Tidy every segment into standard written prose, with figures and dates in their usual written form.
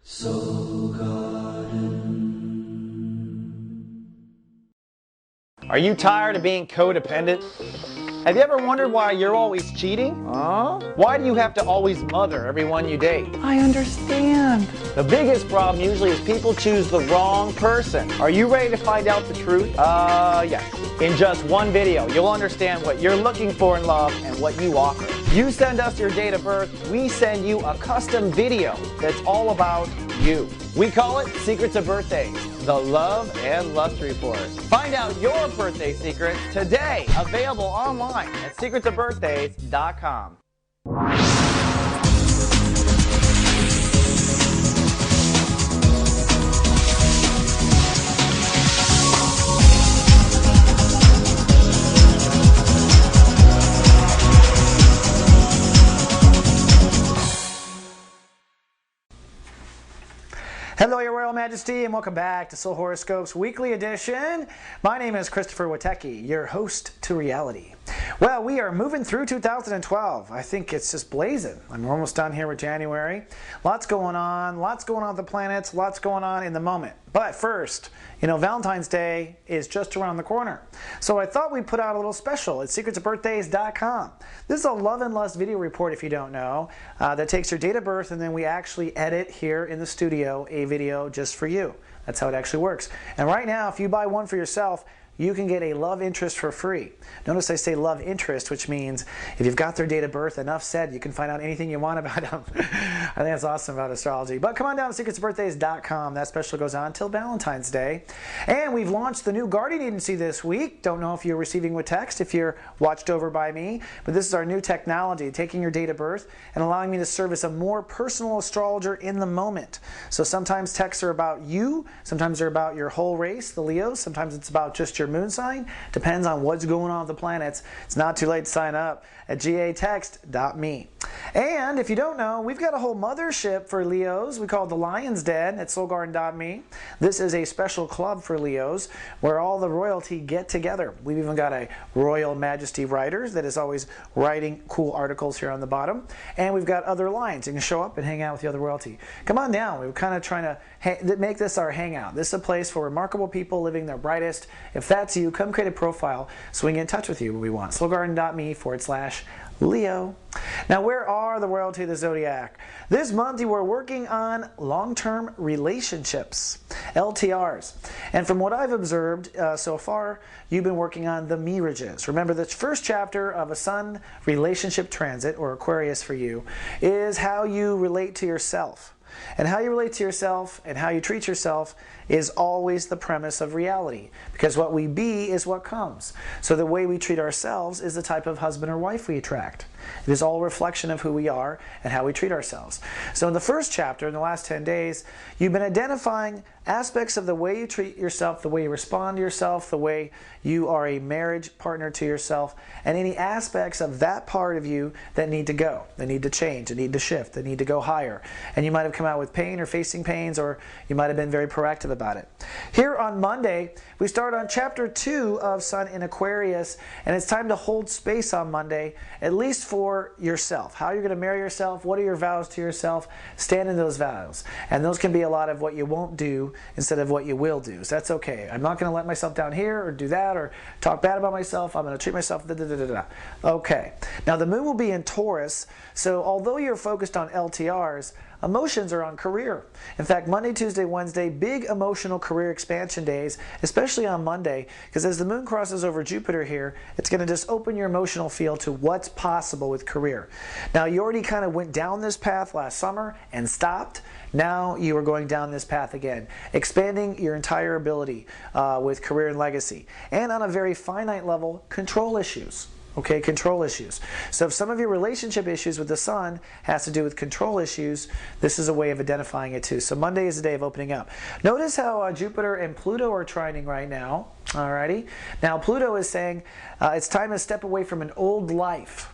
Soul Garden. Are you tired of being codependent? Have you ever wondered why you're always cheating? Why do you have to always mother everyone you date? I understand. The biggest problem usually is people choose the wrong person. Are you ready to find out the truth? Yes. In just one video, you'll understand what you're looking for in love and what you offer. You send us your date of birth, we send you a custom video that's all about you. We call it Secrets of Birthdays, the Love and Lust Report. Find out your birthday secrets today, available online at secretsofbirthdays.com. Hello, Your Royal Majesty, and welcome back to Soul Horoscopes Weekly Edition. My name is Christopher Witecki, your host to reality. Well, we are moving through 2012. I think it's just blazing. We're almost done here with January. Lots going on with the planets, lots going on in the moment. But first, Valentine's Day is just around the corner. So I thought we'd put out a little special at secretsofbirthdays.com. This is a love and lust video report, if you don't know, that takes your date of birth, and then we actually edit here in the studio a video just for you. That's how it actually works. And right now, if you buy one for yourself, you can get a love interest for free. Notice I say love interest, which means if you've got their date of birth, enough said, you can find out anything you want about them. I think that's awesome about astrology. But come on down to secretsofbirthdays.com. That special goes on until Valentine's Day. And we've launched the new guardian agency this week. Don't know if you're receiving with text, if you're watched over by me. But this is our new technology, taking your date of birth and allowing me to serve as a more personal astrologer in the moment. So sometimes texts are about you. Sometimes they're about your whole race, the Leos. Sometimes it's about just your moon sign. Depends on what's going on with the planets. It's not too late to sign up at gatext.me. And if you don't know, we've got a whole mothership for Leos. We call it the Lion's Den at soulgarden.me. This is a special club for Leos where all the royalty get together. We've even got a Royal Majesty writer that is always writing cool articles here on the bottom. And we've got other lions. You can show up and hang out with the other royalty. Come on down. We're kind of trying to make this our hangout. This is a place for remarkable people living their brightest. If that's you, come create a profile so we can get in touch with you when we want. soulgarden.me/Leo. Now, where are the royalty of the zodiac? This month you are working on long-term relationships, LTRs. And from what I've observed so far, you've been working on the mirages. Remember, the first chapter of a Sun relationship transit, or Aquarius for you, is how you relate to yourself. And how you relate to yourself and how you treat yourself is always the premise of reality, because what we be is what comes. So the way we treat ourselves is the type of husband or wife we attract. It is all a reflection of who we are and how we treat ourselves. So in the first chapter, in the last 10 days, you've been identifying aspects of the way you treat yourself, the way you respond to yourself, the way you are a marriage partner to yourself, and any aspects of that part of you that need to go, that need to change, that need to shift, that need to go higher. And you might have come out with pain or facing pains, or you might have been very proactive about it. Here on Monday, we start on chapter 2 of Sun in Aquarius, and it's time to hold space on Monday, at least for yourself. How you're going to marry yourself, what are your vows to yourself, stand in those vows. And those can be a lot of what you won't do instead of what you will do. So that's okay. I'm not going to let myself down here or do that or talk bad about myself. I'm going to treat myself Okay. Now the moon will be in Taurus, so although you're focused on LTRs, emotions are on career. In fact, Monday, Tuesday, Wednesday, big emotional career expansion days, especially on Monday, because as the moon crosses over Jupiter here, it's going to just open your emotional field to what's possible with career. Now, you already kind of went down this path last summer and stopped. Now you are going down this path again, expanding your entire ability with career and legacy. And on a very finite level, control issues. Okay, control issues. So if some of your relationship issues with the Sun has to do with control issues, this is a way of identifying it too. So Monday is the day of opening up. Notice how Jupiter and Pluto are trining right now. Alrighty. Now Pluto is saying it's time to step away from an old life.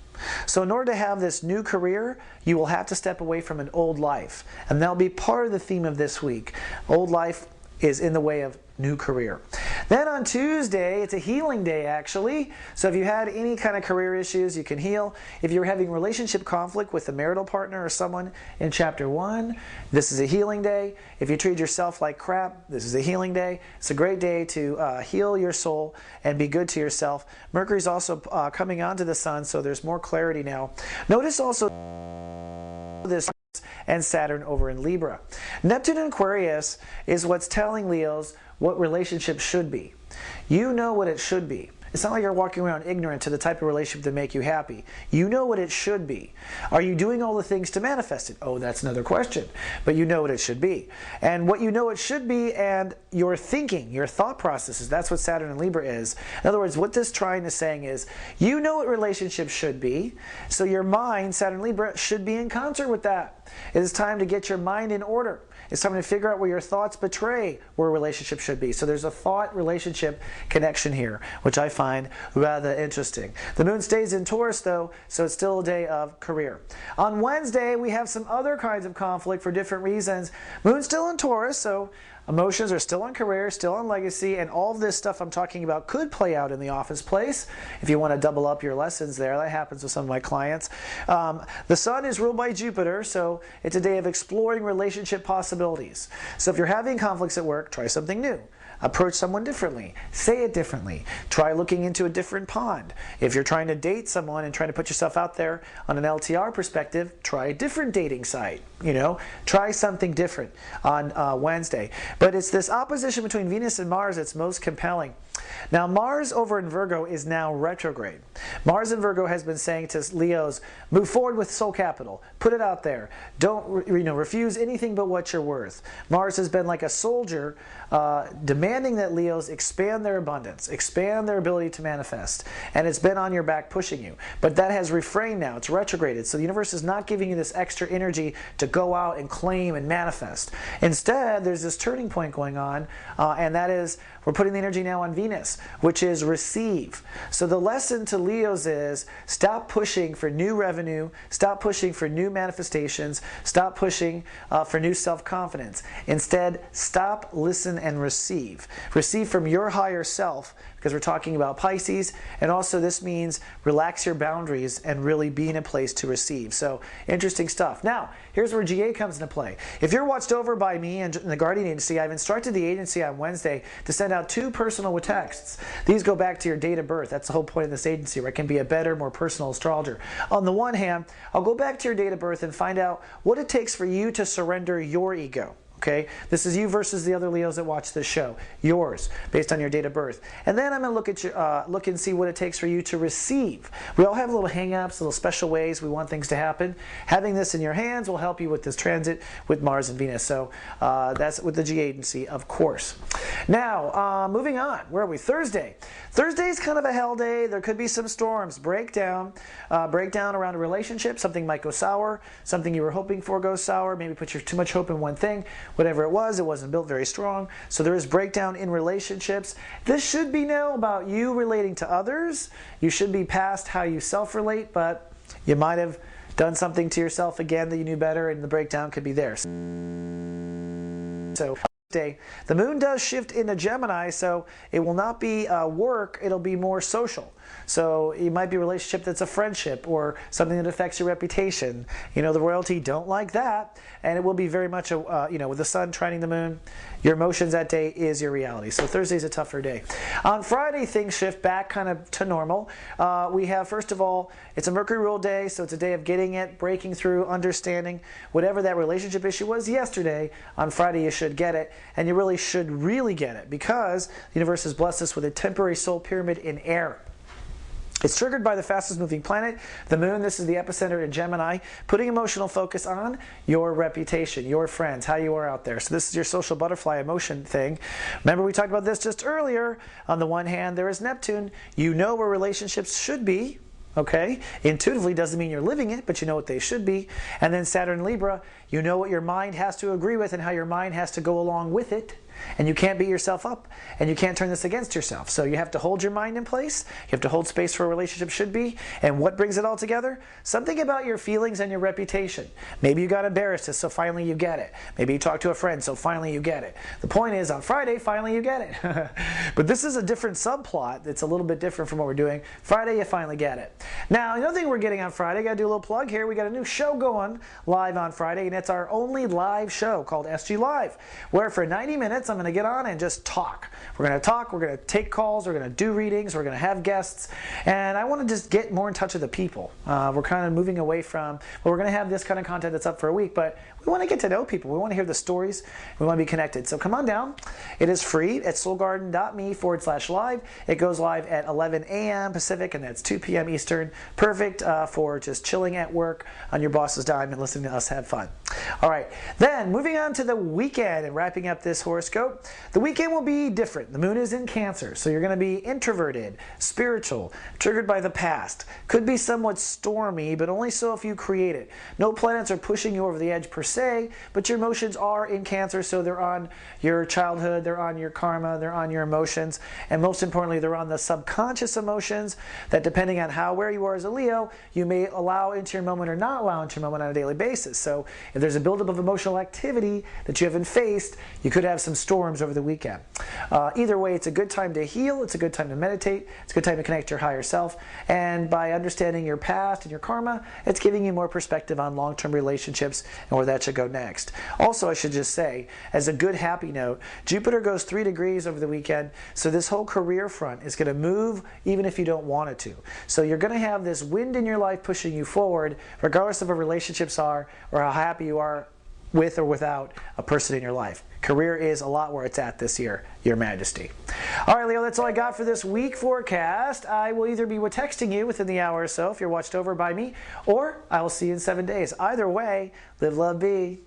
So in order to have this new career, you will have to step away from an old life. And that'll be part of the theme of this week. Old life is in the way of new career. Then on Tuesday, it's a healing day actually. So if you had any kind of career issues, you can heal. If you're having relationship conflict with a marital partner or someone in chapter 1, this is a healing day. If you treat yourself like crap, this is a healing day. It's a great day to heal your soul and be good to yourself. Mercury's also coming onto the sun, so there's more clarity now. Notice also this and Saturn over in Libra. Neptune in Aquarius is what's telling Leos what relationships should be. You know what it should be. It's not like you're walking around ignorant to the type of relationship that make you happy. You know what it should be. Are you doing all the things to manifest it? Oh, that's another question. But you know what it should be. And what you know it should be and your thinking, your thought processes, that's what Saturn and Libra is. In other words, what this trine is saying is, you know what relationships should be, so your mind, Saturn and Libra, should be in concert with that. It is time to get your mind in order. It's time to figure out where your thoughts betray where a relationship should be. So there's a thought-relationship connection here, which I find rather interesting. The moon stays in Taurus, though, so it's still a day of career. On Wednesday, we have some other kinds of conflict for different reasons. Moon's still in Taurus, so emotions are still on career, still on legacy, and all of this stuff I'm talking about could play out in the office place. If you want to double up your lessons there, that happens with some of my clients. The sun is ruled by Jupiter, so it's a day of exploring relationship possibilities. So if you're having conflicts at work, try something new. Approach someone differently. Say it differently. Try looking into a different pond. If you're trying to date someone and trying to put yourself out there on an LTR perspective, try a different dating site. You know, try something different on Wednesday. But it's this opposition between Venus and Mars that's most compelling. Now, Mars over in Virgo is now retrograde. Mars in Virgo has been saying to Leos, move forward with soul capital. Put it out there. Don't refuse anything but what you're worth. Mars has been like a soldier demanding that Leos expand their abundance, expand their ability to manifest. And it's been on your back pushing you. But that has refrained now. It's retrograded. So the universe is not giving you this extra energy to go out and claim and manifest. Instead, there's this turning point going on, and that is we're putting the energy now on Venus, which is receive. So the lesson to Leos is stop pushing for new revenue, stop pushing for new manifestations, stop pushing for new self-confidence. Instead, stop, listen, and receive. Receive from your higher self, because we're talking about Pisces, and also this means relax your boundaries and really be in a place to receive. So interesting stuff. Now, here's where GA comes into play. If you're watched over by me and the Guardian Agency, I've instructed the agency on Wednesday to send out 2 personal texts. These go back to your date of birth. That's the whole point of this agency, where I can be a better, more personal astrologer. On the one hand, I'll go back to your date of birth and find out what it takes for you to surrender your ego. Okay, this is you versus the other Leos that watch this show. Yours, based on your date of birth. And then I'm going to look at your, look and see what it takes for you to receive. We all have little hang-ups, little special ways we want things to happen. Having this in your hands will help you with this transit with Mars and Venus. So that's with the G agency, of course. Now, moving on. Where are we? Thursday. Thursday is kind of a hell day. There could be some storms. Breakdown around a relationship. Something might go sour. Something you were hoping for goes sour. Maybe put too much hope in one thing. Whatever it wasn't built very strong. So there is breakdown in relationships. This should be now about you relating to others. You should be past how you self-relate, but you might have done something to yourself again that you knew better, and the breakdown could be there. So day, the moon does shift into Gemini, so it will not be work, it'll be more social. So it might be a relationship that's a friendship or something that affects your reputation. You know, the royalty don't like that, and it will be very much a, you know, with the sun trining the moon, your emotions that day is your reality. So Thursday's a tougher day. On Friday, things shift back kind of to normal. We have, first of all, it's a Mercury ruled day, so it's a day of getting it, breaking through, understanding. Whatever that relationship issue was yesterday, on Friday you should get it, and you really should get it, because the universe has blessed us with a temporary soul pyramid in air. It's triggered by the fastest moving planet, the moon. This is the epicenter in Gemini, putting emotional focus on your reputation, your friends, how you are out there. So this is your social butterfly emotion thing. Remember, we talked about this just earlier. On the one hand, there is Neptune. You know where relationships should be. Okay, intuitively doesn't mean you're living it, but you know what they should be. And then Saturn and Libra, You know what your mind has to agree with and how your mind has to go along with it. And you can't beat yourself up, and you can't turn this against yourself. So you have to hold your mind in place. You have to hold space for a relationship should be. And what brings it all together? Something about your feelings and your reputation. Maybe you got embarrassed, so finally you get it. Maybe you talked to a friend, so finally you get it. The point is, on Friday, finally you get it. But this is a different subplot that's a little bit different from what we're doing. Friday, you finally get it. Now, another thing we're getting on Friday, got to do a little plug here. We got a new show going live on Friday, and it's our only live show called SG Live, where for 90 minutes, I'm going to get on and just talk. We're going to talk, we're going to take calls, we're going to do readings, we're going to have guests, and I want to just get more in touch with the people. We're kind of moving away from, well, we're going to have this kind of content that's up for a week, but we want to get to know people. We want to hear the stories. We want to be connected. So come on down. It is free at soulgarden.me/live. It goes live at 11 a.m. Pacific, and that's 2 p.m. Eastern. Perfect for just chilling at work on your boss's dime and listening to us have fun. All right. Then moving on to the weekend and wrapping up this horoscope. The weekend will be different. The moon is in Cancer, so you're going to be introverted, spiritual, triggered by the past. Could be somewhat stormy, but only so if you create it. No planets are pushing you over the edge per se, but your emotions are in Cancer, so they're on your childhood, they're on your karma, they're on your emotions, and most importantly, they're on the subconscious emotions that, depending on where you are as a Leo, you may allow into your moment or not allow into your moment on a daily basis. So if there's a buildup of emotional activity that you haven't faced, you could have some storms over the weekend. Either way, it's a good time to heal, it's a good time to meditate, it's a good time to connect to your higher self, and by understanding your past and your karma, it's giving you more perspective on long-term relationships and where that should go next. Also, I should just say, as a good happy note, Jupiter goes 3 degrees over the weekend, so this whole career front is going to move even if you don't want it to. So you're going to have this wind in your life pushing you forward, regardless of what relationships are or how happy you are with or without a person in your life. Career is a lot where it's at this year, Your Majesty. All right, Leo, that's all I got for this week forecast. I will either be texting you within the hour or so if you're watched over by me, or I will see you in 7 days. Either way, live, love, be.